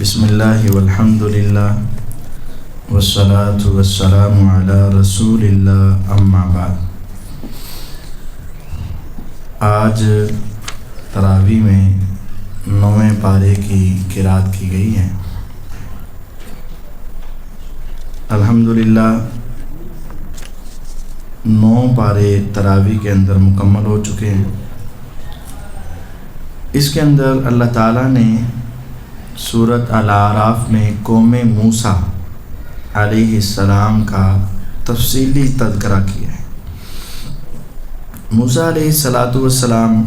بسم اللہ والحمد للہ والصلاة والسلام علی رسول اللہ اما بعد۔ آج تراویح میں 9ویں پارے کی قرأت کی گئی ہے۔ الحمدللہ 9 پارے تراویح کے اندر مکمل ہو چکے ہیں۔ اس کے اندر اللہ تعالیٰ نے سورۃ الاعراف میں قوم موسیٰ علیہ السلام کا تفصیلی تذکرہ کیا ہے۔ موسیٰ علیہ السلام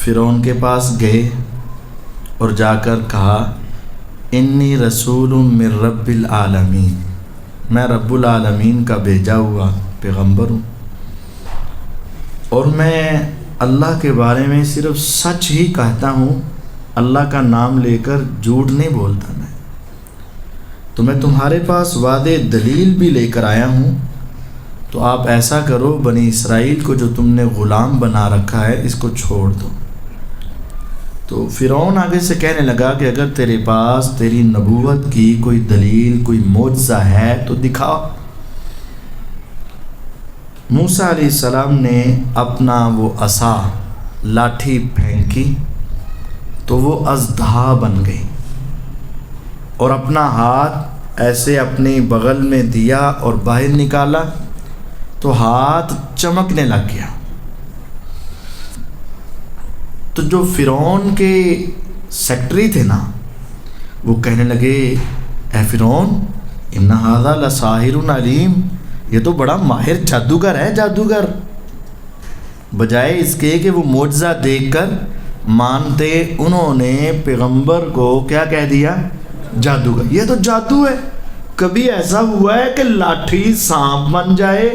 فرعون کے پاس گئے اور جا کر کہا انی رسول من رب العالمین، میں رب العالمین کا بھیجا ہوا پیغمبر ہوں اور میں اللہ کے بارے میں صرف سچ ہی کہتا ہوں، اللہ کا نام لے کر جھوٹ نہیں بولتا میں۔ تو میں تمہارے پاس وعدے دلیل بھی لے کر آیا ہوں، تو آپ ایسا کرو بنی اسرائیل کو جو تم نے غلام بنا رکھا ہے اس کو چھوڑ دو۔ تو فرعون آگے سے کہنے لگا کہ اگر تیرے پاس تیری نبوت کی کوئی دلیل کوئی معجزہ ہے تو دکھاؤ۔ موسیٰ علیہ السلام نے اپنا وہ عصا لاٹھی پھینکی تو وہ اژدہا بن گئی، اور اپنا ہاتھ ایسے اپنی بغل میں دیا اور باہر نکالا تو ہاتھ چمکنے لگ گیا۔ تو جو فرعون کے سیکرٹری تھے نا، وہ کہنے لگے اے فرعون ان ھذا لساحر علیم، یہ تو بڑا ماہر جادوگر ہے، جادوگر۔ بجائے اس کے کہ وہ معجزہ دیکھ کر مانتے، انہوں نے پیغمبر کو کیا کہہ دیا؟ جادوگر۔ یہ تو جادو ہے۔ کبھی ایسا ہوا ہے کہ لاٹھی سانپ بن جائے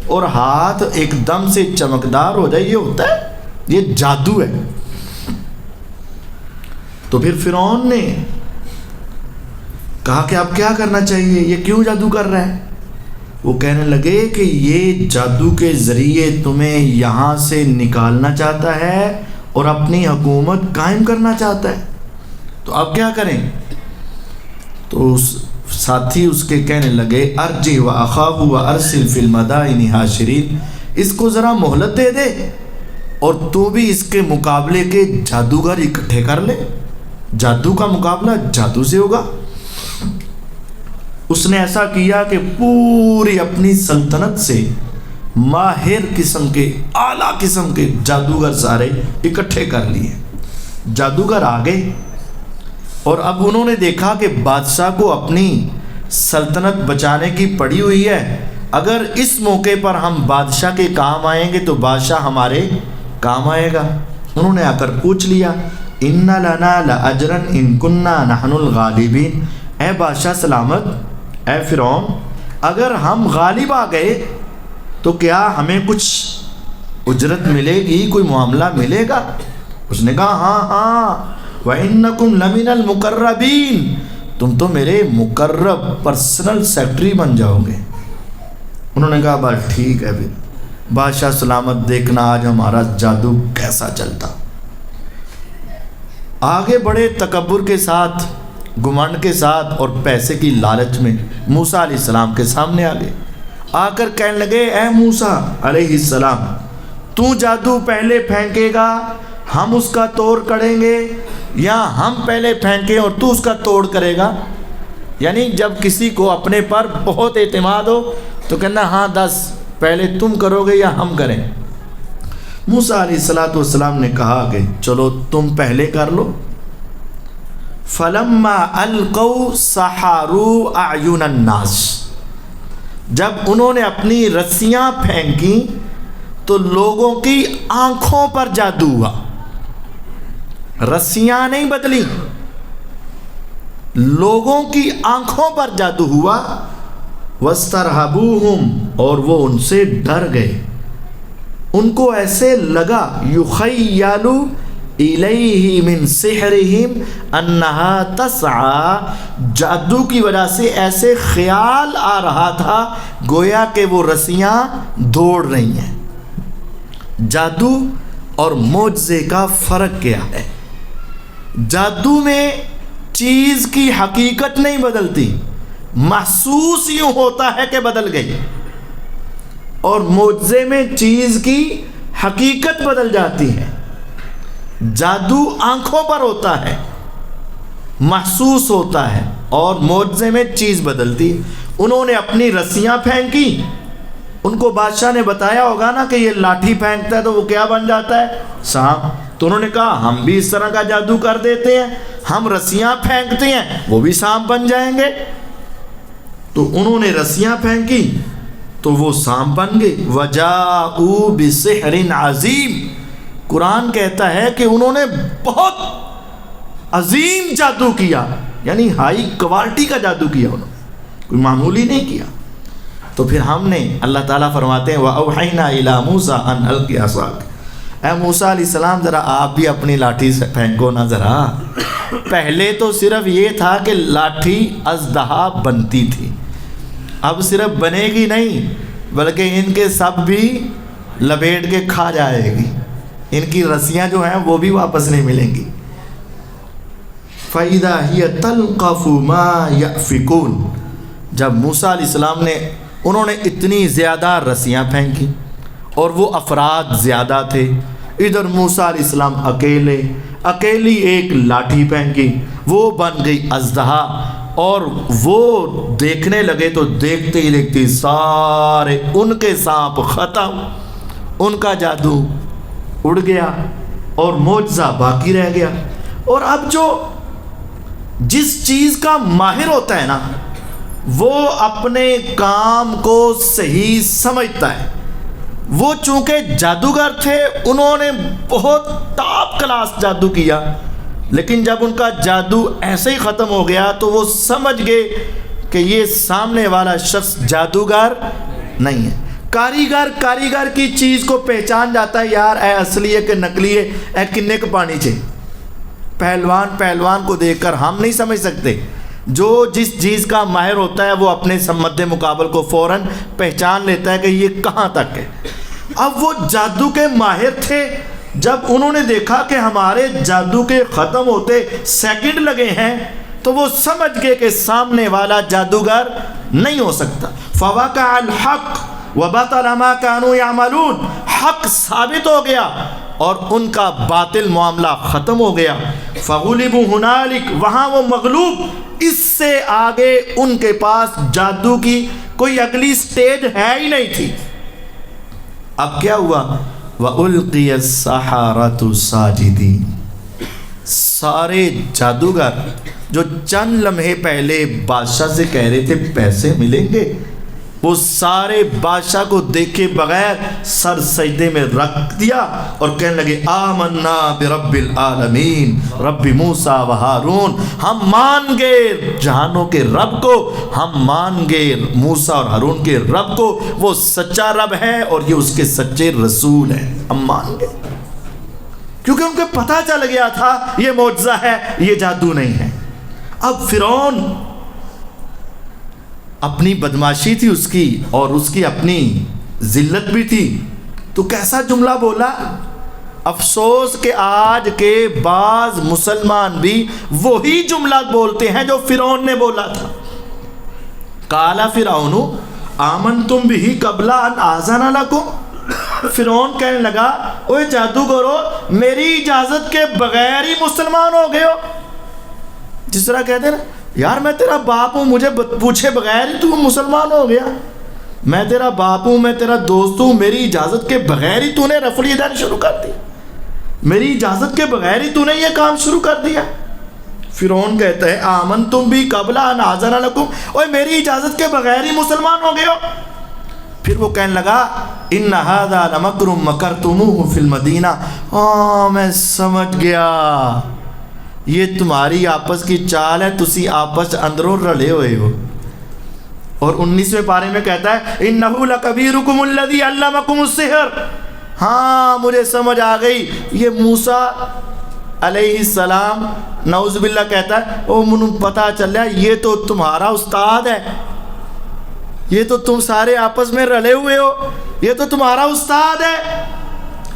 اور ہاتھ ایک دم سے چمکدار ہو جائے؟ یہ ہوتا ہے؟ یہ جادو ہے۔ تو پھر فرعون نے کہا کہ اب کیا کرنا چاہیے، یہ کیوں جادو کر رہا ہے؟ وہ کہنے لگے کہ یہ جادو کے ذریعے تمہیں یہاں سے نکالنا چاہتا ہے اور اپنی حکومت قائم کرنا چاہتا ہے، تو اب کیا کریں؟ تو ساتھی اس کے کہنے لگے ارجع واخاہ وارسل فی المدائن حاشرین، اس کو ذرا مہلت دے دے اور تو بھی اس کے مقابلے کے جادوگر اکٹھے کر لے، جادو کا مقابلہ جادو سے ہوگا۔ اس نے ایسا کیا کہ پوری اپنی سلطنت سے ماہر قسم کے اعلیٰ قسم کے جادوگر سارے اکٹھے کر لیے۔ جادوگر آ گئے اور اب انہوں نے دیکھا کہ بادشاہ کو اپنی سلطنت بچانے کی پڑی ہوئی ہے، اگر اس موقع پر ہم بادشاہ کے کام آئیں گے تو بادشاہ ہمارے کام آئے گا۔ انہوں نے آ کر پوچھ لیا ان لنا لاجرا ان کنا نحن الغالبین، اے بادشاہ سلامت، اے فرعون، اگر ہم غالب آ گئے تو کیا ہمیں کچھ اجرت ملے گی، کوئی معاملہ ملے گا؟ اس نے کہا ہاں ہاں وَإِنَّكُمْ لَمِنَ الْمُقَرَّبِينَ، تم تو میرے مقرب پرسنل سیکرٹری بن جاؤ گے۔ انہوں نے کہا بس ٹھیک ہے پھر بادشاہ سلامت، دیکھنا آج ہمارا جادو کیسا چلتا۔ آگے بڑے تکبر کے ساتھ، گھمنڈ کے ساتھ اور پیسے کی لالچ میں موسیٰ علیہ السلام کے سامنے آ گئے، آ کر کہنے لگے اے موسیٰ علیہ السلام، تو جادو پہلے پھینکے گا ہم اس کا توڑ کریں گے، یا ہم پہلے پھینکیں اور تو اس کا توڑ کرے گا؟ یعنی جب کسی کو اپنے پر بہت اعتماد ہو تو کہنا ہاں دس پہلے تم کرو گے یا ہم کریں؟ موسیٰ علیہ السلام نے کہا کہ چلو تم پہلے کر لو۔ فلما القوا سحروا اعین الناس، جب انہوں نے اپنی رسیاں پھینکی تو لوگوں کی آنکھوں پر جادو ہوا۔ رسیاں نہیں بدلی، لوگوں کی آنکھوں پر جادو ہوا۔ واسترہبوہم، اور وہ ان سے ڈر گئے، ان کو ایسے لگا یخیل الیہ من سحرہم انہا تسعی، جادو کی وجہ سے ایسے خیال آ رہا تھا گویا کہ وہ رسیاں دوڑ رہی ہیں۔ جادو اور معجزے کا فرق کیا ہے؟ جادو میں چیز کی حقیقت نہیں بدلتی، محسوس یوں ہوتا ہے کہ بدل گئی، اور معجزے میں چیز کی حقیقت بدل جاتی ہے۔ جادو آنکھوں پر ہوتا ہے، محسوس ہوتا ہے، اور معجزے میں چیز بدلتی۔ انہوں نے اپنی رسیاں پھینکی، ان کو بادشاہ نے بتایا ہوگا نا کہ یہ لاٹھی پھینکتا ہے تو وہ کیا بن جاتا ہے؟ سانپ۔ تو انہوں نے کہا ہم بھی اس طرح کا جادو کر دیتے ہیں، ہم رسیاں پھینکتے ہیں وہ بھی سانپ بن جائیں گے۔ تو انہوں نے رسیاں پھینکی تو وہ سانپ بن گئے۔ وَجَاءُوا بِسِحْرٍ عَظِيمٍ، قرآن کہتا ہے کہ انہوں نے بہت عظیم جادو کیا، یعنی ہائی کوالٹی کا جادو کیا، انہوں نے کوئی معمولی نہیں کیا۔ تو پھر ہم نے، اللہ تعالیٰ فرماتے ہیں وَأَوْحَيْنَا إِلَىٰ مُوسَىٰ أَنْ أَلْقِ عَصَاكَ، اے موسیٰ علیہ السلام ذرا آپ بھی اپنی لاٹھی سے پھینکو نا ذرا۔ پہلے تو صرف یہ تھا کہ لاٹھی اژدہا بنتی تھی، اب صرف بنے گی نہیں بلکہ ان کے سب بھی لپیٹ کے کھا جائے گی، ان کی رسیاں جو ہیں وہ بھی واپس نہیں ملیں گی۔ فَإِذَا هِيَ تَلْقَفُ مَا يَأْفِكُونَ، جب موسیٰ علیہ السلام نے، انہوں نے اتنی زیادہ رسیاں پھینکی اور وہ افراد زیادہ تھے، ادھر موسیٰ علیہ السلام اکیلی ایک لاٹھی پھینکی، وہ بن گئی اژدہا، اور وہ دیکھنے لگے تو دیکھتے ہی دیکھتے سارے ان کے سانپ ختم، ان کا جادو اڑ گیا اور معجزہ باقی رہ گیا۔ اور اب جو جس چیز کا ماہر ہوتا ہے نا، وہ اپنے کام کو صحیح سمجھتا ہے۔ وہ چونکہ جادوگر تھے، انہوں نے بہت ٹاپ کلاس جادو کیا، لیکن جب ان کا جادو ایسے ہی ختم ہو گیا تو وہ سمجھ گئے کہ یہ سامنے والا شخص جادوگر نہیں ہے۔ کاریگر کی چیز کو پہچان جاتا ہے، یار اے اصلی ہے کہ نکلی ہے، اے کنے کا پانی چاہیے۔ پہلوان کو دیکھ کر ہم نہیں سمجھ سکتے، جو جس چیز کا ماہر ہوتا ہے وہ اپنے مد مقابل کو فوراً پہچان لیتا ہے کہ یہ کہاں تک ہے۔ اب وہ جادو کے ماہر تھے، جب انہوں نے دیکھا کہ ہمارے جادو کے ختم ہوتے سیکنڈ لگے ہیں تو وہ سمجھ گئے کہ سامنے والا جادوگر نہیں ہو سکتا۔ فوقع الحق وبطل ما كانوا يعملون، حق ثابت ہو گیا اور ان کا باطل معاملہ ختم ہو گیا۔ فغلبوا هنالك، وہاں وہ مغلوب، اس سے آگے ان کے پاس جادو کی کوئی اگلی سٹیج ہے ہی نہیں تھی۔ اب کیا ہوا؟ وَأُلْقِيَ السَّحَرَةُ سَاجِدِينَ، سارے جادوگر جو چند لمحے پہلے بادشاہ سے کہہ رہے تھے پیسے ملیں گے، وہ سارے بادشاہ کو دیکھے بغیر سر سجدے میں رکھ دیا اور کہنے لگے آمنا برب العالمین رب موسیٰ و ہارون، ہم مان گئے جہانوں کے رب کو، ہم مان گئے موسیٰ اور ہارون کے رب کو، وہ سچا رب ہے اور یہ اس کے سچے رسول ہیں، ہم مان گئے۔ کیونکہ ان کو پتہ چل گیا تھا یہ معجزہ ہے، یہ جادو نہیں ہے۔ اب فرعون، اپنی بدماشی تھی اس کی اور اس کی اپنی ذلت بھی تھی، تو کیسا جملہ بولا۔ افسوس کہ آج کے بعض مسلمان بھی وہی جملہ بولتے ہیں جو فرعون نے بولا تھا۔ قال فرعون آمنتم به قبل ان آذن لکم، فرعون کہنے لگا اوے جادوگرو، میری اجازت کے بغیر ہی مسلمان ہو گئے ہو۔ جس طرح کہتے ہیں نا، یار میں تیرا باپ ہوں، مجھے پوچھے بغیر ہی تو مسلمان ہو گیا، میں تیرا باپ ہوں، میں تیرا دوست ہوں، میری اجازت کے بغیر ہی تو نے رفع الیدین شروع کر دی، میری اجازت کے بغیر ہی تو نے یہ کام شروع کر دیا۔ فرعون کہتا ہے آمنتم بھی قبل ان آذن لکم، اوے میری اجازت کے بغیر ہی مسلمان ہو گئے ہو۔ پھر وہ کہنے لگا ان ھذا لمکر مکرتموہ فی المدینہ، میں سمجھ گیا یہ تمہاری آپس کی چال ہے، تسی آپس اندروں رلے ہوئے ہو۔ اور 19ویں پارے میں کہتا ہے انہ لکبیرکم الذی علمکم السحر، ہاں مجھے سمجھ آ گئی، یہ موسیٰ علیہ السلام نعوذ باللہ کہتا ہے او منو پتہ چل رہا یہ تو تمہارا استاد ہے، یہ تو تم سارے آپس میں رلے ہوئے ہو، یہ تو تمہارا استاد ہے۔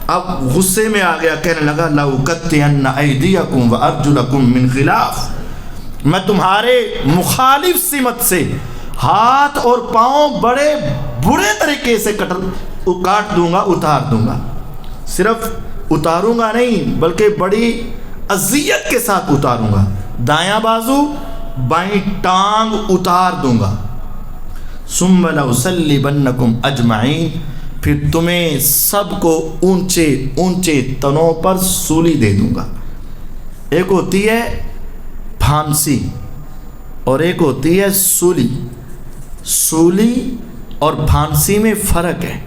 اب غصے میں آ گیا، کہنے لگا لَأُقَطِّعَنَّ أَيْدِيَكُمْ وَأَرْجُلَكُمْ مِنْ خِلَافٍ، میں تمہارے مخالف سمت سے ہاتھ اور پاؤں بڑے برے طریقے سے کاٹ دوں گا، اتار دوں گا. صرف اتاروں گا نہیں بلکہ بڑی اذیت کے ساتھ اتاروں گا. دایاں بازو بائیں ٹانگ اتار دوں گا. ثم لأصلبنکم اجمعین، پھر تمہیں سب کو اونچے اونچے تنوں پر سولی دے دوں گا. ایک ہوتی ہے پھانسی اور ایک ہوتی ہے سولی. سولی اور پھانسی میں فرق ہے.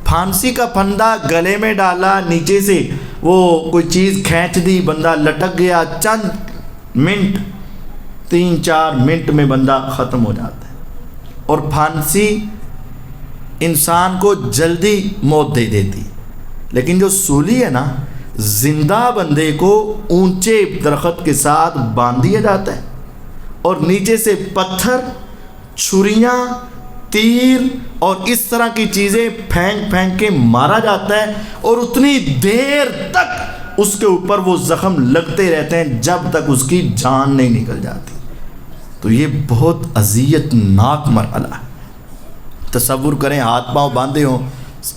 پھانسی کا پھندا گلے میں ڈالا، نیچے سے وہ کوئی چیز کھینچ دی، بندہ لٹک گیا، چند منٹ 3-4 منٹ میں بندہ ختم ہو جاتا ہے. اور پھانسی انسان کو جلدی موت دے دیتی. لیکن جو سولی ہے نا، زندہ بندے کو اونچے درخت کے ساتھ باندھ دیا جاتا ہے اور نیچے سے پتھر، چھریاں، تیر اور اس طرح کی چیزیں پھینک پھینک کے مارا جاتا ہے، اور اتنی دیر تک اس کے اوپر وہ زخم لگتے رہتے ہیں جب تک اس کی جان نہیں نکل جاتی. تو یہ بہت اذیت ناک مرحلہ ہے. تصور کریں ہاتھ پاؤں باندھے ہوں،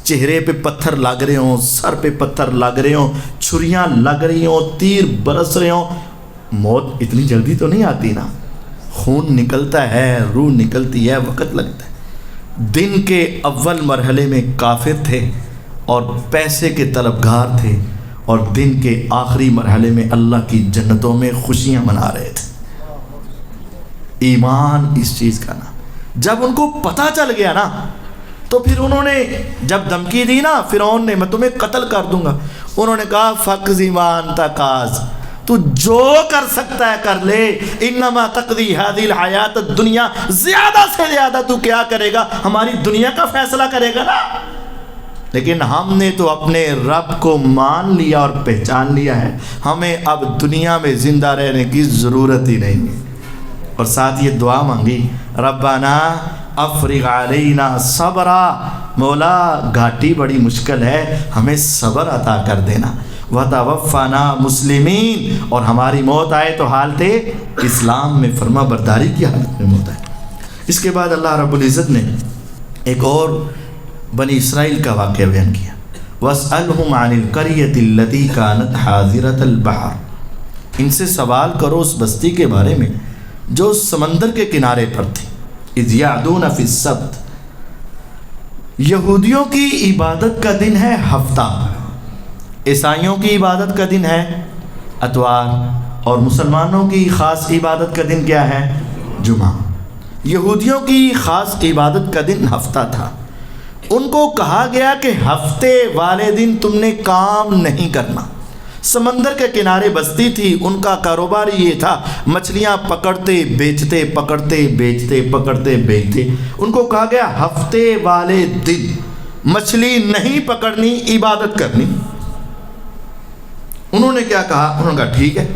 چہرے پہ پتھر لگ رہے ہوں، سر پہ پتھر لگ رہے ہوں، چھریاں لگ رہی ہوں، تیر برس رہے ہوں. موت اتنی جلدی تو نہیں آتی نا، خون نکلتا ہے، روح نکلتی ہے، وقت لگتا ہے. دن کے اول مرحلے میں کافر تھے اور پیسے کے طلبگار تھے، اور دن کے آخری مرحلے میں اللہ کی جنتوں میں خوشیاں منا رہے تھے. ایمان اس چیز کا نا، جب ان کو پتہ چل گیا نا تو پھر انہوں نے جب دھمکی دی نا، فرعون نے میں تمہیں قتل کر دوں گا، انہوں نے کہا فقض ایمان تقاض، تو جو کر سکتا ہے کر لے، انما تقضی هذه الحیات الدنیا، زیادہ سے زیادہ تو کیا کرے گا، ہماری دنیا کا فیصلہ کرے گا نا. لیکن ہم نے تو اپنے رب کو مان لیا اور پہچان لیا ہے، ہمیں اب دنیا میں زندہ رہنے کی ضرورت ہی نہیں ہے. اور ساتھ یہ دعا مانگی، ربنا افرغ علینا صبرا، مولا گھاٹی بڑی مشکل ہے، ہمیں صبر عطا کر دینا. وتوفنا مسلمین، اور ہماری موت آئے تو حالت اسلام میں فرما برداری کی حالت میں موت آئے. اس کے بعد اللہ رب العزت نے ایک اور بنی اسرائیل کا واقعہ بیان کیا. واسألہم عن القریۃ التی کانت حاضرۃ البحر، ان سے سوال کرو اس بستی کے بارے میں جو سمندر کے کنارے پر تھی. اذ یعدون فی السبت، یہودیوں کی عبادت کا دن ہے ہفتہ، عیسائیوں کی عبادت کا دن ہے اتوار، اور مسلمانوں کی خاص عبادت کا دن کیا ہے؟ جمعہ. یہودیوں کی خاص عبادت کا دن ہفتہ تھا. ان کو کہا گیا کہ ہفتے والے دن تم نے کام نہیں کرنا. سمندر کے کنارے بستی تھی، ان کا کاروبار یہ تھا، مچھلیاں پکڑتے بیچتے، پکڑتے بیچتے، پکڑتے بیچتے. ان کو کہا گیا ہفتے والے دن مچھلی نہیں پکڑنی، عبادت کرنی. انہوں نے کیا کہا؟ انہوں نے کہا ٹھیک ہے.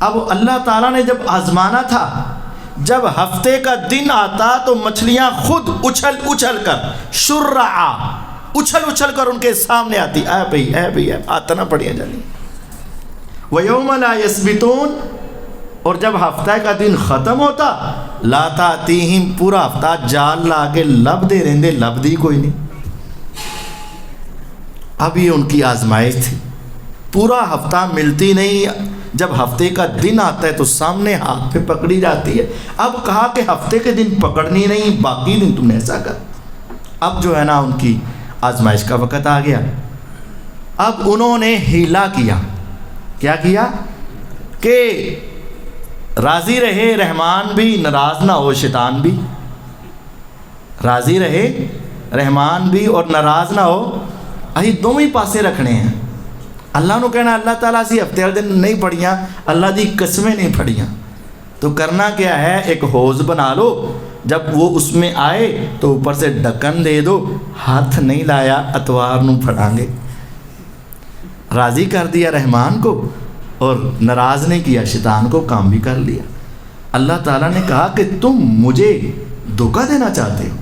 اب اللہ تعالیٰ نے جب آزمانا تھا، جب ہفتے کا دن آتا تو مچھلیاں خود اچھل اچھل کر، شرعا اچھل اچھل کر ان کے سامنے آتی، اے بھئی اے بھئی آتا نہ پڑیاں جانی. وَيَوْمَ لَا يَسْبِتُونَ، اور جب ہفتہ کا دن ختم ہوتا، لا تَأْتِيهِمْ، پورا ہفتہ جال لا کے لب دے رہے، لب دی کوئی نہیں. اب یہ ان کی آزمائش تھی، پورا ہفتہ ملتی نہیں. جب ہفتے کا دن آتا ہے تو سامنے ہاتھ پہ پکڑی جاتی ہے. اب کہا کہ ہفتے کے دن پکڑنی نہیں، باقی دن تم نے ایسا کر. اب جو ہے نا ان کی آزمائش کا وقت آ گیا. اب انہوں نے ہیلا کیا. کیا کیا؟ کہ راضی رہے رحمان بھی، ناراض نہ ہو شیطان بھی. راضی رہے رحمان بھی اور ناراض نہ ہو، اہی دونوں ہی پاسے رکھنے ہیں. اللہ نو کہنا اللہ تعالیٰ سی ہفتے والے دن نہیں پڑھیاں، اللہ دی قسمیں نہیں پڑھیاں. تو کرنا کیا ہے، ایک حوض بنا لو، جب وہ اس میں آئے تو اوپر سے ڈھکن دے دو، ہاتھ نہیں لایا اتوار نو پڑھاں گے. راضی کر دیا رحمان کو اور ناراض نہیں کیا شیطان کو، کام بھی کر لیا. اللہ تعالیٰ نے کہا کہ تم مجھے دھوکہ دینا چاہتے ہو،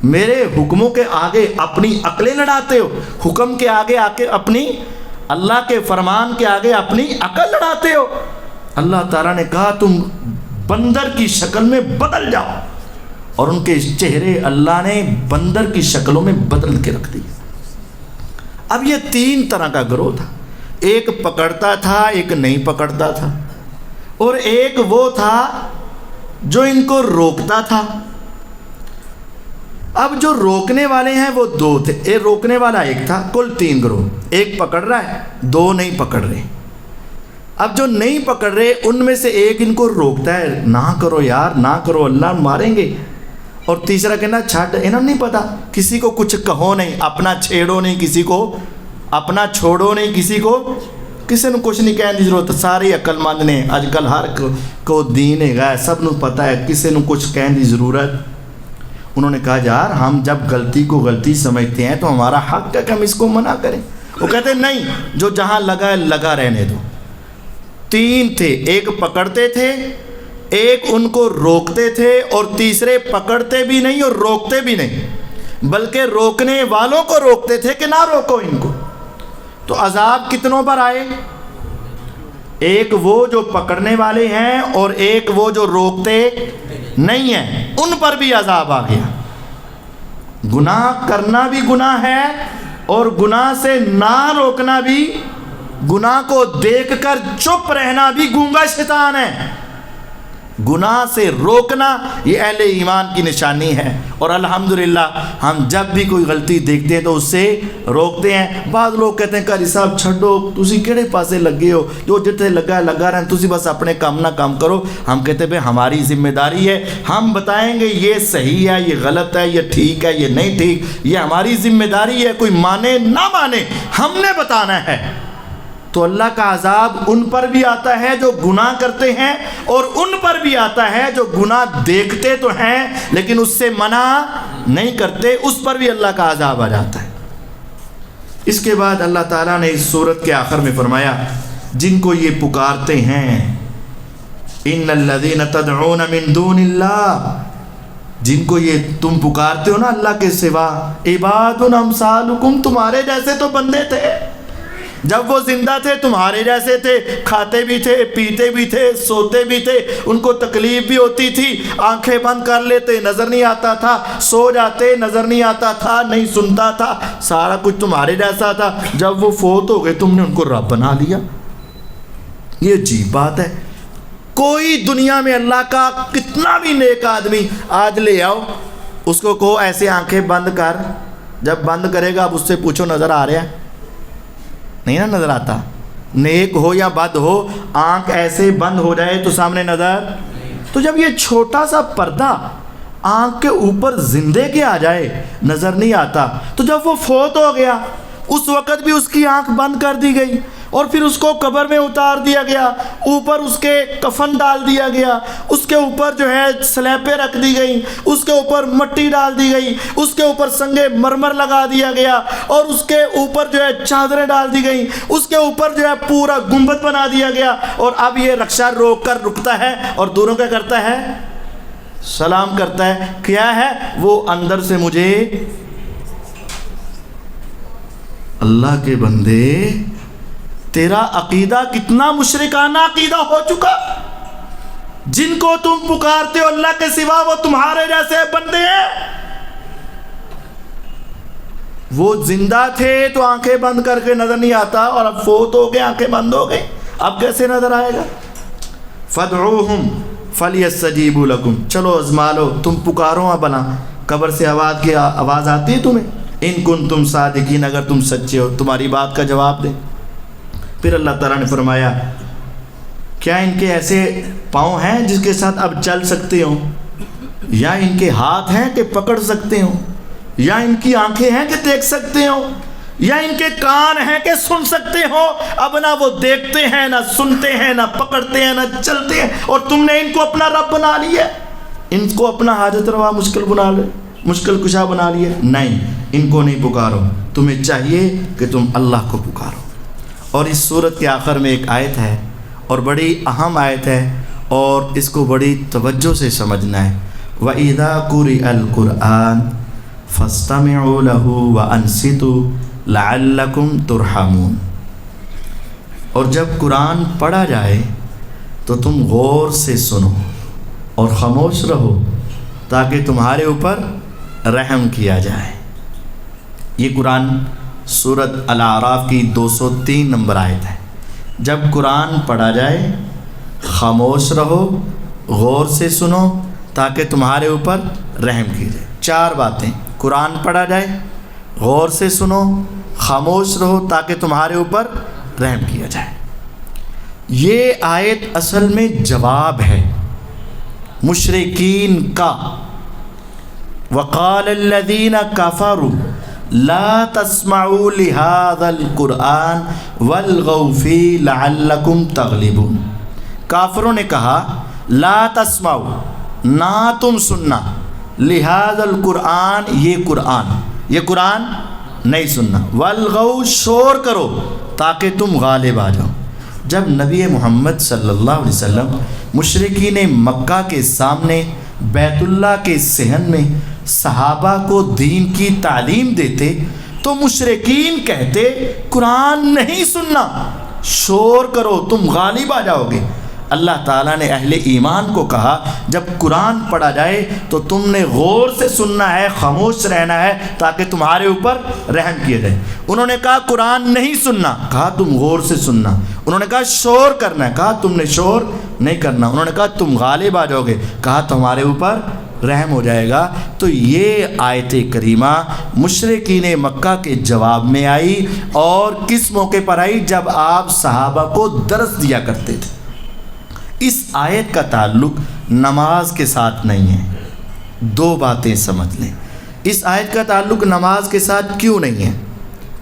میرے حکموں کے آگے اپنی عقلیں لڑاتے ہو، حکم کے آگے آ کے اپنی، اللہ کے فرمان کے آگے اپنی عقل لڑاتے ہو. اللہ تعالیٰ نے کہا تم بندر کی شکل میں بدل جاؤ، اور ان کے چہرے اللہ نے بندر کی شکلوں میں بدل کے رکھ دیے۔ اب یہ 3 طرح کا گروہ تھا، ایک پکڑتا تھا، ایک نہیں پکڑتا تھا، اور ایک وہ تھا جو ان کو روکتا تھا۔ اب جو روکنے والے ہیں وہ 2 تھے، ایک روکنے والا ایک تھا، کل 3 گروہ، ایک پکڑ رہا ہے 2 نہیں پکڑ رہے۔ اب جو نہیں پکڑ رہے ان میں سے ایک ان کو روکتا ہے، نہ کرو یار، نہ کرو، اللہ ماریں گے، اور تیسرا کہنا چھاٹ، انہوں نہیں پتا، کسی کو کچھ کہو نہیں، اپنا چھیڑو نہیں کسی کو، اپنا چھوڑو نہیں کسی کو، کسی نے کچھ نہیں کہنے کی ضرورت، سارے عقل مند نے، اج کل ہر کو دین ہے، سب نے پتہ ہے، کسی نے کچھ کہنے کی ضرورت۔ انہوں نے کہا یار ہم جب غلطی کو غلطی سمجھتے ہیں تو ہمارا حق ہے کہ ہم اس کو منع کریں۔ وہ کہتے ہیں نہیں، جو جہاں لگا ہے لگا رہنے دو۔ 3 تھے، ایک پکڑتے تھے، ایک ان کو روکتے تھے، اور تیسرے پکڑتے بھی نہیں اور روکتے بھی نہیں، بلکہ روکنے والوں کو روکتے تھے کہ نہ روکو ان کو۔ تو عذاب کتنوں پر آئے؟ ایک وہ جو پکڑنے والے ہیں اور ایک وہ جو روکتے نہیں ہیں، ان پر بھی عذاب آ گیا۔ گناہ کرنا بھی گناہ ہے اور گناہ سے نہ روکنا بھی، گناہ کو دیکھ کر چپ رہنا بھی گونگا شیطان ہے۔ گناہ سے روکنا یہ اہل ایمان کی نشانی ہے، اور الحمدللہ ہم جب بھی کوئی غلطی دیکھتے ہیں تو اس سے روکتے ہیں۔ بعض لوگ کہتے ہیں قاری صاحب چھڈو، تسی کہڑے پاسے لگے ہو، جو جتنے لگا رہے تسی بس اپنے کام نہ کام کرو۔ ہم کہتے ہیں بھائی ہماری ذمہ داری ہے، ہم بتائیں گے یہ صحیح ہے، یہ غلط ہے، یہ ٹھیک ہے، یہ نہیں ٹھیک، یہ ہماری ذمہ داری ہے، کوئی مانے نہ مانے ہم نے بتانا ہے۔ تو اللہ کا عذاب ان پر بھی آتا ہے جو گناہ کرتے ہیں، اور ان پر بھی آتا ہے جو گناہ دیکھتے تو ہیں لیکن اس سے منع نہیں کرتے، اس پر بھی اللہ کا عذاب آ جاتا ہے۔ اس کے بعد اللہ تعالیٰ نے اس سورت کے آخر میں فرمایا جن کو یہ پکارتے ہیں، ان الذین تدعون من دون اللہ، جن کو یہ تم پکارتے ہو نا اللہ کے سوا، عباد امثالکم، تمہارے جیسے تو بندے تھے، جب وہ زندہ تھے تمہارے جیسے تھے، کھاتے بھی تھے، پیتے بھی تھے، سوتے بھی تھے، ان کو تکلیف بھی ہوتی تھی، آنکھیں بند کر لیتے نظر نہیں آتا تھا، سو جاتے نظر نہیں آتا تھا، نہیں سنتا تھا، سارا کچھ تمہارے جیسا تھا۔ جب وہ فوت ہو گئے تم نے ان کو رب بنا لیا۔ یہ عجیب بات ہے، کوئی دنیا میں اللہ کا کتنا بھی نیک آدمی آج لے آؤ، اس کو کہو ایسے آنکھیں بند کر، جب بند کرے گا اب اس سے پوچھو نظر آ رہا ہے؟ نہیں نا نظر آتا۔ نیک ہو یا بد ہو، آنکھ ایسے بند ہو جائے تو سامنے نظر، تو جب یہ چھوٹا سا پردہ آنکھ کے اوپر زندے کے آ جائے نظر نہیں آتا، تو جب وہ فوت ہو گیا اس وقت بھی اس کی آنکھ بند کر دی گئی، اور پھر اس کو قبر میں اتار دیا گیا، اوپر اس کے کفن ڈال دیا گیا، اس کے اوپر جو ہے سلیپیں رکھ دی گئیں، اس کے اوپر مٹی ڈال دی گئی، اس کے اوپر سنگ مرمر لگا دیا گیا، اور اس کے اوپر جو ہے چادریں ڈال دی گئیں، اس کے اوپر جو ہے پورا گنبد بنا دیا گیا، اور اب یہ رکشہ روک کر رکتا ہے اور دونوں کیا کرتا ہے؟ سلام کرتا ہے۔ کیا ہے وہ؟ اندر سے مجھے، اللہ کے بندے تیرا عقیدہ کتنا مشرکانہ عقیدہ ہو چکا، جن کو تم پکارتے ہو اللہ کے سوا وہ تمہارے جیسے بندے ہیں۔ وہ زندہ تھے تو آنکھیں بند کر کے نظر نہیں آتا، اور اب فوت ہو گئے آنکھیں بند ہو گئی، اب کیسے نظر آئے گا؟ فَادْعُوهُمْ فَلْيَسْتَجِيبُوا لَكُمْ، چلو ازما لو، تم پکارو ہاں بنا، قبر سے آواز آتی ہے تمہیں؟ ان کنتم صادقین، اگر تم سچے ہو تمہاری بات کا جواب دیں۔ پھر اللہ تعالیٰ نے فرمایا کیا ان کے ایسے پاؤں ہیں جس کے ساتھ اب چل سکتے ہوں، یا ان کے ہاتھ ہیں کہ پکڑ سکتے ہوں، یا ان کی آنکھیں ہیں کہ دیکھ سکتے ہوں، یا ان کے کان ہیں کہ سن سکتے ہو؟ اب نہ وہ دیکھتے ہیں، نہ سنتے ہیں، نہ پکڑتے ہیں، نہ چلتے ہیں، اور تم نے ان کو اپنا رب بنا لیا، ان کو اپنا حاجت روا مشکل کشا بنا لیا۔ نہیں، ان کو نہیں پکارو، تمہیں چاہیے کہ تم اللہ کو پکارو۔ اور اس سورت کے آخر میں ایک آیت ہے، اور بڑی اہم آیت ہے، اور اس کو بڑی توجہ سے سمجھنا ہے۔ وَإِذَا قُرِئَ الْقُرْآنُ فَاسْتَمِعُوا لَهُ وَأَنصِتُوا لَعَلَّكُمْ تُرْحَمُونَ، اور جب قرآن پڑھا جائے تو تم غور سے سنو اور خاموش رہو تاکہ تمہارے اوپر رحم کیا جائے۔ یہ قرآن سورۃ الاعراف کی 203 نمبر آیت ہے۔ جب قرآن پڑھا جائے خاموش رہو، غور سے سنو تاکہ تمہارے اوپر رحم کی جائے۔ 4 باتیں، قرآن پڑھا جائے، غور سے سنو، خاموش رہو تاکہ تمہارے اوپر رحم کیا جائے۔ یہ آیت اصل میں جواب ہے مشرکین کا۔ وقال الذین کفروا لا تسمعوا لهذا القرآن والغوا فیہ لعلکم تغلبون۔ کافروں نے کہا لا تسمعوا، نہ تم سننا، لہذا القرآن، یہ قرآن نہیں سننا، والغوا، شور کرو تاکہ تم غالب آ جاؤ۔ جب نبی محمد صلی اللہ علیہ وسلم مشرکین مکہ کے سامنے بیت اللہ کے صحن میں صحابہ کو دین کی تعلیم دیتے تو مشرکین کہتے قرآن نہیں سننا، شور کرو تم غالب آ جاؤ گے۔ اللہ تعالیٰ نے اہل ایمان کو کہا جب قرآن پڑھا جائے تو تم نے غور سے سننا ہے، خاموش رہنا ہے تاکہ تمہارے اوپر رحم کیا جائے۔ انہوں نے کہا قرآن نہیں سننا، کہا تم غور سے سننا۔ انہوں نے کہا شور کرنا ہے، کہا تم نے شور نہیں کرنا۔ انہوں نے کہا تم غالب آ جاؤ گے، کہا تمہارے اوپر رحم ہو جائے گا۔ تو یہ آیت کریمہ مشرکین مکہ کے جواب میں آئی، اور کس موقع پر آئی؟ جب آپ صحابہ کو درس دیا کرتے تھے۔ اس آیت کا تعلق نماز کے ساتھ نہیں ہے۔ 2 باتیں سمجھ لیں، اس آیت کا تعلق نماز کے ساتھ کیوں نہیں ہے؟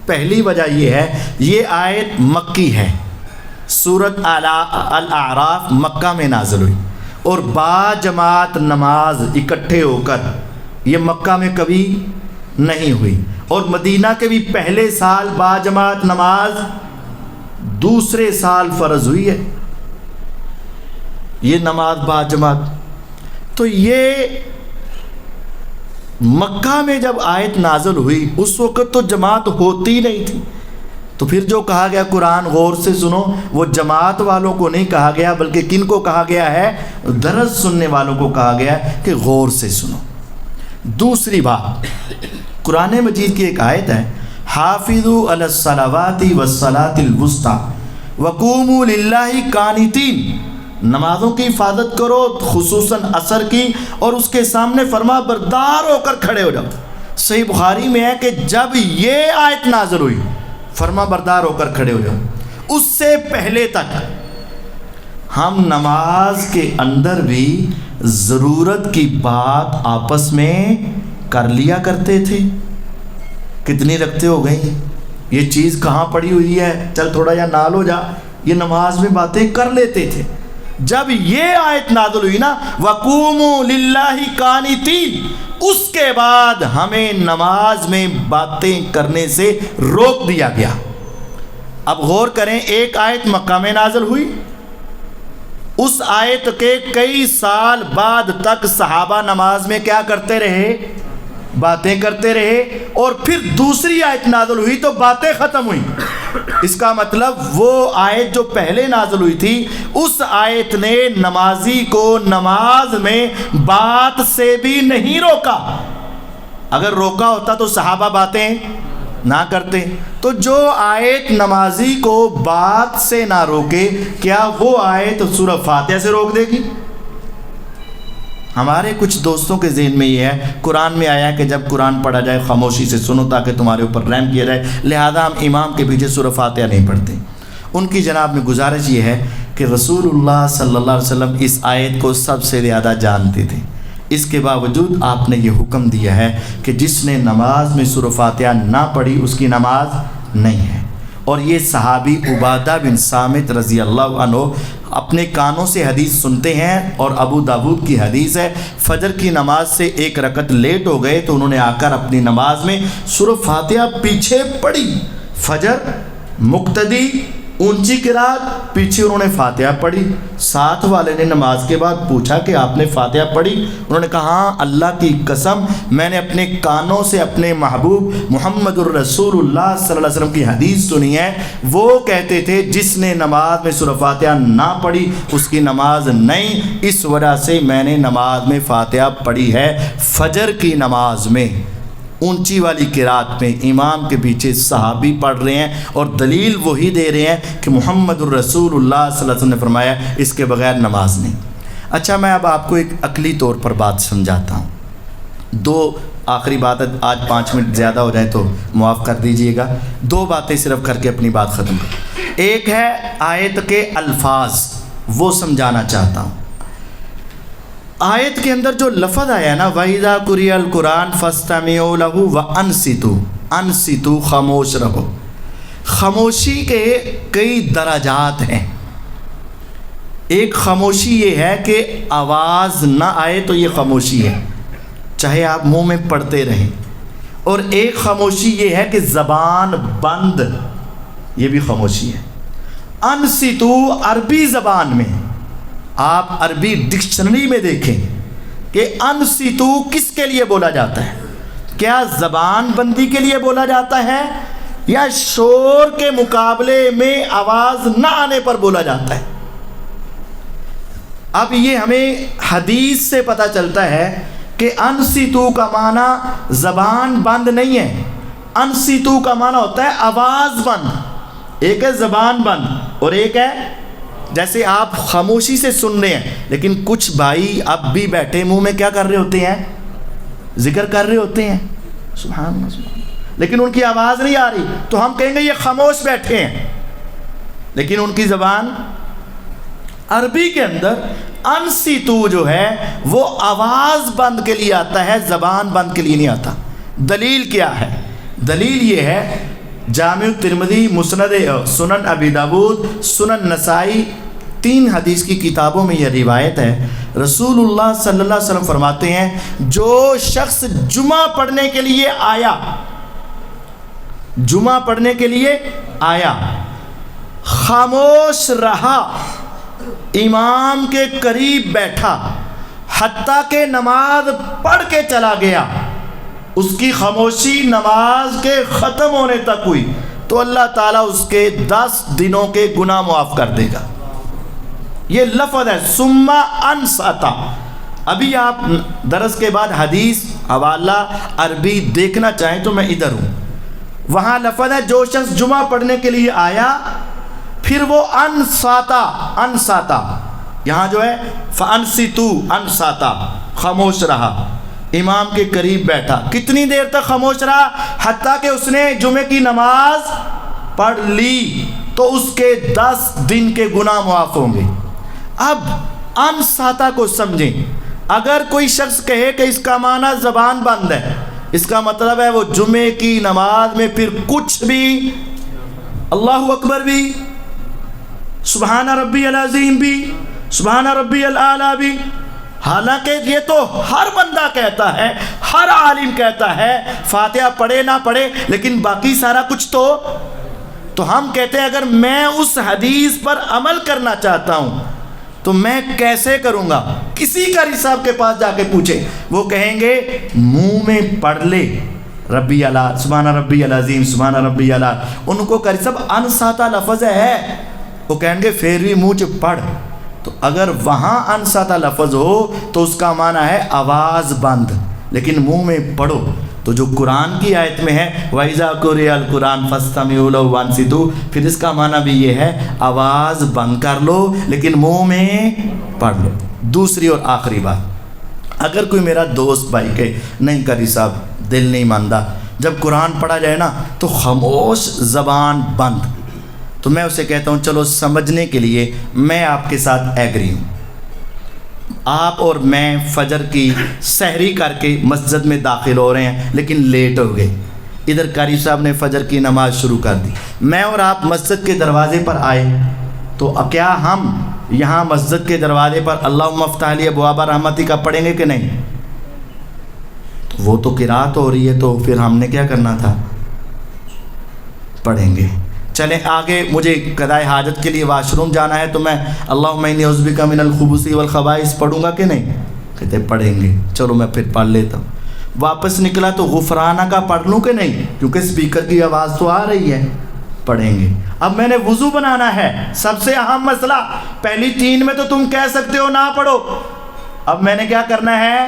پہلی وجہ یہ ہے، یہ آیت مکی ہے، سورۃ الاعراف مکہ میں نازل ہوئی، اور با جماعت نماز اکٹھے ہو کر یہ مکہ میں کبھی نہیں ہوئی، اور مدینہ کے بھی پہلے سال با جماعت نماز دوسرے سال فرض ہوئی ہے یہ نماز با جماعت۔ تو یہ مکہ میں جب آیت نازل ہوئی اس وقت تو جماعت ہوتی نہیں تھی، تو پھر جو کہا گیا قرآن غور سے سنو، وہ جماعت والوں کو نہیں کہا گیا، بلکہ کن کو کہا گیا ہے؟ درس سننے والوں کو کہا گیا کہ غور سے سنو۔ دوسری بات، قرآن مجید کی ایک آیت ہے، حافظوا علی الصلوات والصلاۃ الوسطی وقوموا للہ قانتین، نمازوں کی حفاظت کرو، خصوصاً عصر کی، اور اس کے سامنے فرما بردار ہو کر کھڑے ہو جاؤ۔ صحیح بخاری میں ہے کہ جب یہ آیت نازل ہوئی فرما بردار ہو کر کھڑے ہو جاؤ۔ اس سے پہلے تک ہم نماز کے اندر بھی ضرورت کی بات آپس میں کر لیا کرتے تھے۔ کتنی رکھتے ہو گئی، یہ چیز کہاں پڑی ہوئی ہے، چل تھوڑا یا نال ہو جا، یہ نماز میں باتیں کر لیتے تھے۔ جب یہ آیت نازل ہوئی نا وَقُومُوا لِلَّهِ قَانِتِينَ، اس کے بعد ہمیں نماز میں باتیں کرنے سے روک دیا گیا۔ اب غور کریں، ایک آیت مکہ میں نازل ہوئی، اس آیت کے کئی سال بعد تک صحابہ نماز میں کیا کرتے رہے؟ باتیں کرتے رہے، اور پھر دوسری آیت نازل ہوئی تو باتیں ختم ہوئی۔ اس کا مطلب وہ آیت جو پہلے نازل ہوئی تھی اس آیت نے نمازی کو نماز میں بات سے بھی نہیں روکا۔ اگر روکا ہوتا تو صحابہ باتیں نہ کرتے۔ تو جو آیت نمازی کو بات سے نہ روکے، کیا وہ آیت سورہ فاتحہ سے روک دے گی؟ ہمارے کچھ دوستوں کے ذہن میں یہ ہے قرآن میں آیا کہ جب قرآن پڑھا جائے خاموشی سے سنو تاکہ تمہارے اوپر رحم کیا جائے، لہذا ہم امام کے پیچھے سورہ فاتحہ نہیں پڑھتے۔ ان کی جناب میں گزارش یہ ہے کہ رسول اللہ صلی اللہ علیہ وسلم اس آیت کو سب سے زیادہ جانتے تھے، اس کے باوجود آپ نے یہ حکم دیا ہے کہ جس نے نماز میں سورہ فاتحہ نہ پڑھی اس کی نماز نہیں ہے۔ اور یہ صحابی عبادہ بن صامت رضی اللہ عنہ اپنے کانوں سے حدیث سنتے ہیں، اور ابو داود کی حدیث ہے، فجر کی نماز سے 1 رکعت لیٹ ہو گئے تو انہوں نے آ کر اپنی نماز میں سورہ فاتحہ پیچھے پڑھی۔ فجر مقتدی اونچی قرات، پیچھے انہوں نے فاتحہ پڑھی. ساتھ والے نے نماز کے بعد پوچھا کہ آپ نے فاتحہ پڑھی؟ انہوں نے کہا ہاں اللہ کی قسم میں نے اپنے کانوں سے اپنے محبوب محمد الرسول اللہ صلی اللہ علیہ وسلم کی حدیث سنی ہے. وہ کہتے تھے جس نے نماز میں سورہ فاتحہ نہ پڑھی اس کی نماز نہیں. اس وجہ سے میں نے نماز میں فاتحہ پڑھی ہے. فجر کی نماز میں اونچی والی قرات میں امام کے پیچھے صحابی پڑھ رہے ہیں اور دلیل وہی دے رہے ہیں کہ محمد الرسول اللہ صلی اللہ علیہ وسلم نے فرمایا اس کے بغیر نماز نہیں. اچھا میں اب آپ کو ایک عقلی طور پر بات سمجھاتا ہوں. دو آخری بات ہے، آج 5 منٹ زیادہ ہو جائے تو معاف کر دیجئے گا. 2 باتیں صرف کر کے اپنی بات ختم کر. ایک ہے آیت کے الفاظ، وہ سمجھانا چاہتا ہوں. آیت کے اندر جو لفظ آیا نا وَإِذَا قُرِئَ الْقُرْآنُ فَاسْتَمِعُوا لَهُ وَأَنصِتُوا، انصتوا خاموش رہو. خاموشی کے کئی درجات ہیں. ایک خاموشی یہ ہے کہ آواز نہ آئے تو یہ خاموشی ہے، چاہے آپ منہ میں پڑھتے رہیں. اور ایک خاموشی یہ ہے کہ زبان بند، یہ بھی خاموشی ہے. انصتوا عربی زبان میں آپ عربی ڈکشنری میں دیکھیں کہ انصتو کس کے لیے بولا جاتا ہے. کیا زبان بندی کے لیے بولا جاتا ہے یا شور کے مقابلے میں آواز نہ آنے پر بولا جاتا ہے؟ اب یہ ہمیں حدیث سے پتہ چلتا ہے کہ انصتو کا معنی زبان بند نہیں ہے. انصتو کا معنی ہوتا ہے آواز بند. ایک ہے زبان بند اور ایک ہے جیسے آپ خاموشی سے سن رہے ہیں لیکن کچھ بھائی اب بھی بیٹھے منہ میں کیا کر رہے ہوتے ہیں؟ ذکر کر رہے ہوتے ہیں. سبحان اللہ سبحان اللہ. لیکن ان کی آواز نہیں آ رہی تو ہم کہیں گے یہ خاموش بیٹھے ہیں. لیکن ان کی زبان عربی کے اندر انصتو جو ہے وہ آواز بند کے لیے آتا ہے، زبان بند کے لیے نہیں آتا. دلیل کیا ہے؟ دلیل یہ ہے جامع ترمذی، مسند سنن ابی داود، سنن نسائی، 3 حدیث کی کتابوں میں یہ روایت ہے. رسول اللہ صلی اللہ علیہ وسلم فرماتے ہیں جو شخص جمعہ پڑھنے کے لیے آیا، جمعہ پڑھنے کے لیے آیا، خاموش رہا، امام کے قریب بیٹھا حتیٰ کہ نماز پڑھ کے چلا گیا، اس کی خاموشی نماز کے ختم ہونے تک ہوئی، تو اللہ تعالیٰ اس کے 10 دنوں کے گناہ معاف کر دے گا. یہ لفظ ہے ثم انصتا. ابھی آپ درس کے بعد حدیث حوالہ عربی دیکھنا چاہیں تو میں ادھر ہوں. وہاں لفظ ہے جو شخص جمعہ پڑھنے کے لیے آیا پھر وہ انصتا، یہاں جو ہے فانصتو انصتا، خاموش رہا، امام کے قریب بیٹھا. کتنی دیر تک خاموش رہا؟ حتیٰ کہ اس نے جمعے کی نماز پڑھ لی تو اس کے 10 دن کے گناہ معاف ہوں گے. اب انصتا کو سمجھیں. اگر کوئی شخص کہے کہ اس کا معنی زبان بند ہے، اس کا مطلب ہے وہ جمعے کی نماز میں پھر کچھ بھی، اللہ اکبر بھی، سبحان ربی العظیم بھی، سبحان ربی الاعلیٰ بھی. حالانکہ یہ تو ہر بندہ کہتا ہے، ہر عالم کہتا ہے فاتحہ پڑھے نہ پڑھے لیکن باقی سارا کچھ تو ہم کہتے ہیں اگر میں اس حدیث پر عمل کرنا چاہتا ہوں تو میں کیسے کروں گا؟ کسی قاری صاحب کے پاس جا کے پوچھیں، وہ کہیں گے منہ میں پڑھ لے ربی اللہ، سبحان ربی العظیم، سبحان ربی اللہ. ان کو قاری صاحب انصتا لفظ ہے، وہ کہیں گے پھر بھی منہ سے پڑھ. تو اگر وہاں انصتا لفظ ہو تو اس کا معنی ہے آواز بند، لیکن منہ میں پڑھو. تو جو قرآن کی آیت میں ہے وَإِذَا قُرِئَ الْقُرْآنُ فَاسْتَمِعُوا لَهُ وَأَنصِتُوا، پھر اس کا معنی بھی یہ ہے آواز بند کر لو لیکن منہ میں پڑھ لو. دوسری اور آخری بات، اگر کوئی میرا دوست بھائی کہ نہیں قاری صاحب دل نہیں مانتا، جب قرآن پڑھا جائے نا تو خاموش زبان بند، تو میں اسے کہتا ہوں چلو سمجھنے کے لیے میں آپ کے ساتھ ایگری ہوں. آپ اور میں فجر کی سحری کر کے مسجد میں داخل ہو رہے ہیں لیکن لیٹ ہو گئے. ادھر قاری صاحب نے فجر کی نماز شروع کر دی، میں اور آپ مسجد کے دروازے پر آئے، تو کیا ہم یہاں مسجد کے دروازے پر اللہم افتح لی ابواب رحمتک پڑھیں گے کہ نہیں؟ وہ تو قرات ہو رہی ہے تو پھر ہم نے کیا کرنا تھا؟ پڑھیں گے. چلیں آگے مجھے قضائے حاجت کے لیے واش روم جانا ہے تو میں اللہم انی اعوذ بک من الخبث والخبائث پڑھوں گا کہ نہیں؟ کہتے پڑھیں گے، چلو میں پھر پڑھ لیتا ہوں۔ واپس نکلا تو غفرانہ کا پڑھ لوں کہ نہیں؟ کیونکہ اسپیکر کی آواز تو آ رہی ہے، پڑھیں گے۔ اب میں نے وضو بنانا ہے، سب سے اہم مسئلہ، پہلی 3 میں تو تم کہہ سکتے ہو نہ پڑھو، اب میں نے کیا کرنا ہے؟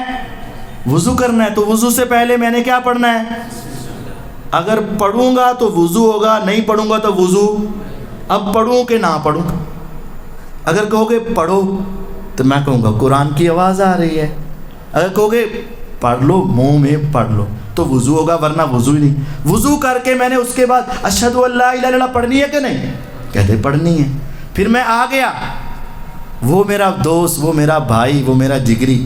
وضو کرنا ہے، تو وضو سے پہلے میں نے کیا پڑھنا ہے؟ اگر پڑھوں گا تو وضو ہوگا، نہیں پڑھوں گا تو وضو۔ اب پڑھوں کہ نہ پڑھوں؟ اگر کہو گے پڑھو تو میں کہوں گا قرآن کی آواز آ رہی ہے، اگر کہو گے پڑھ لو، منہ میں پڑھ لو، تو وضو ہوگا، ورنہ وضو ہی نہیں۔ وضو کر کے میں نے اس کے بعد اشہد ان لا الہ الا اللہ پڑھنی ہے کہ نہیں؟ کہتے پڑھنی ہے۔ پھر میں آ گیا، وہ میرا دوست، وہ میرا بھائی، وہ میرا جگری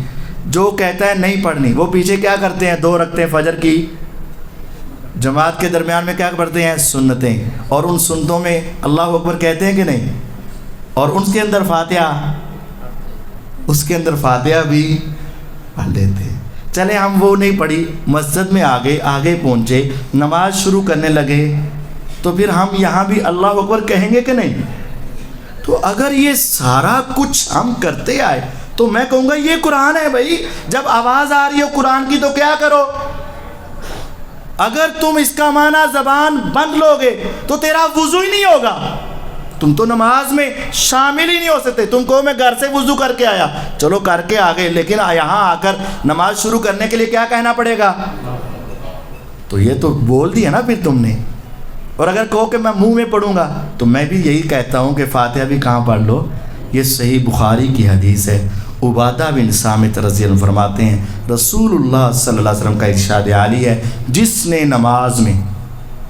جو کہتا ہے نہیں پڑھنی، وہ پیچھے کیا کرتے ہیں؟ 2 رکعتیں فجر کی جماعت کے درمیان میں کیا پڑھتے ہیں؟ سنتیں، اور ان سنتوں میں اللہ اکبر کہتے ہیں کہ نہیں؟ اور اس کے اندر فاتحہ، اس کے اندر فاتحہ بھی پڑھ لیتے ہیں۔ چلے ہم وہ نہیں پڑھی، مسجد میں آگے پہنچے، نماز شروع کرنے لگے، تو پھر ہم یہاں بھی اللہ اکبر کہیں گے کہ نہیں؟ تو اگر یہ سارا کچھ ہم کرتے آئے تو میں کہوں گا یہ قرآن ہے بھائی، جب آواز آ رہی ہو قرآن کی تو کیا کرو؟ اگر تم اس کا معنی زبان بند لوگے تو تیرا وضو ہی نہیں ہوگا، تم تو نماز میں شامل ہی نہیں ہو سکتے۔ تم کہو میں گھر سے وضو کر کے آیا، چلو کر کے آ گئے، لیکن یہاں آ کر نماز شروع کرنے کے لیے کیا کہنا پڑے گا؟ تو یہ تو بول دیا نا پھر تم نے۔ اور اگر کہو کہ میں منہ میں پڑھوں گا تو میں بھی یہی کہتا ہوں کہ فاتحہ بھی کہاں پڑھ لو۔ یہ صحیح بخاری کی حدیث ہے، عبادہ بن صامت رضی اللہ عنہ فرماتے ہیں رسول اللہ صلی اللہ علیہ وسلم کا ارشاد عالی ہے، جس نے نماز میں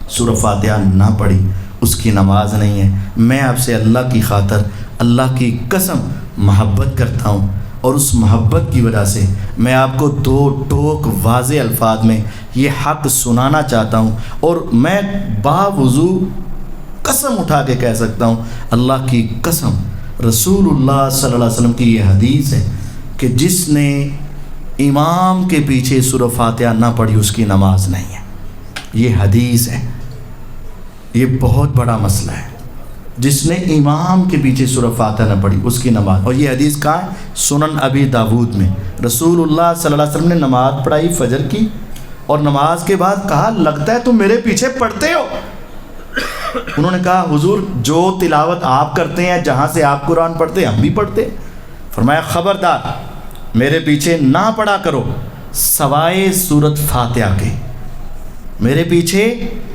سورہ فاتحہ نہ پڑھی اس کی نماز نہیں ہے۔ میں آپ سے اللہ کی خاطر، اللہ کی قسم محبت کرتا ہوں، اور اس محبت کی وجہ سے میں آپ کو 2 ٹوک واضح الفاظ میں یہ حق سنانا چاہتا ہوں، اور میں باوضو قسم اٹھا کے کہہ سکتا ہوں، اللہ کی قسم رسول اللہ صلی اللہ علیہ وسلم کی یہ حدیث ہے کہ جس نے امام کے پیچھے سورہ فاتحہ نہ پڑھی اس کی نماز نہیں ہے۔ یہ حدیث ہے، یہ بہت بڑا مسئلہ ہے۔ جس نے امام کے پیچھے سورہ فاتحہ نہ پڑھی اس کی نماز، اور یہ حدیث کہاں ہے؟ سنن ابی داود میں رسول اللہ صلی اللہ علیہ وسلم نے نماز پڑھائی فجر کی، اور نماز کے بعد کہا لگتا ہے تم میرے پیچھے پڑھتے ہو۔ انہوں نے کہا حضور جو تلاوت آپ کرتے ہیں، جہاں سے آپ قرآن پڑھتے ہیں ہم بھی پڑھتے ہیں۔ فرمایا خبردار میرے پیچھے نہ پڑھا کرو سوائے سورۃ فاتحہ کے، میرے پیچھے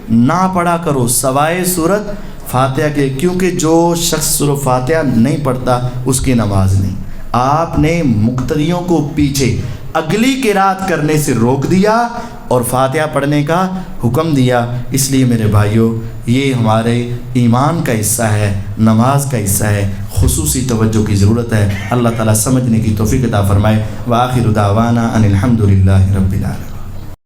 نہ پڑھا کرو سوائے سورۃ فاتحہ کے، کیونکہ جو شخص سورۃ فاتحہ نہیں پڑھتا اس کی نماز نہیں۔ آپ نے مقتدیوں کو پیچھے اگلی قرات کرنے سے روک دیا اور فاتحہ پڑھنے کا حکم دیا۔ اس لیے میرے بھائیوں یہ ہمارے ایمان کا حصہ ہے، نماز کا حصہ ہے، خصوصی توجہ کی ضرورت ہے۔ اللہ تعالیٰ سمجھنے کی توفیق عطا فرمائے۔ وآخر دعوانا ان الحمد للہ رب العالمین۔